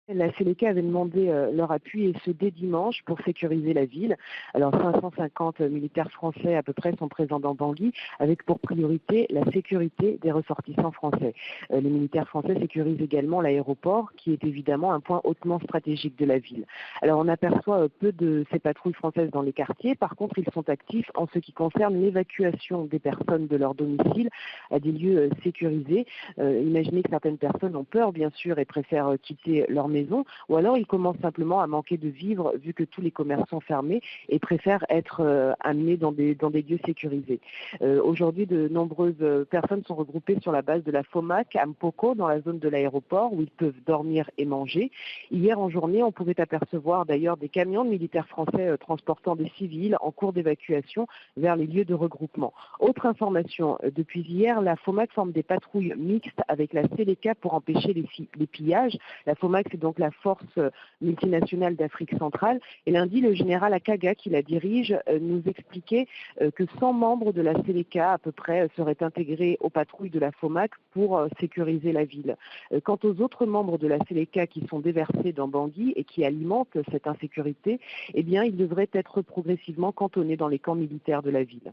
La Séléka avait demandé leur appui et ce dès dimanche pour sécuriser la ville. Alors 550 militaires français à peu près sont présents dans Bangui avec pour priorité la sécurité des ressortissants français. Les militaires français sécurisent également l'aéroport qui est évidemment un point hautement stratégique de la ville. Alors on aperçoit peu de ces patrouilles françaises dans les quartiers. Par contre, ils sont actifs en ce qui concerne l'évacuation des personnes de leur domicile à des lieux sécurisés. Imaginez que certaines personnes ont peur bien sûr et préfèrent quitter leur maison, ou alors ils commencent simplement à manquer de vivres vu que tous les commerces sont fermés et préfèrent être amenés dans des lieux sécurisés. Aujourd'hui, de nombreuses personnes sont regroupées sur la base de la FOMAC à Mpoko, dans la zone de l'aéroport où ils peuvent dormir et manger. Hier en journée, on pouvait apercevoir d'ailleurs des camions de militaires français transportant des civils en cours d'évacuation vers les lieux de regroupement. Autre information, depuis hier, la FOMAC forme des patrouilles mixtes avec la Séléka pour empêcher les pillages. La FOMAC, c'est donc la force multinationale d'Afrique centrale. Et lundi, le général Akaga, qui la dirige, nous expliquait que 100 membres de la Séléka, à peu près, seraient intégrés aux patrouilles de la FOMAC pour sécuriser la ville. Quant aux autres membres de la Séléka qui sont déversés dans Bangui et qui alimentent cette insécurité, eh bien, ils devraient être progressivement cantonnés dans les camps militaires de la ville.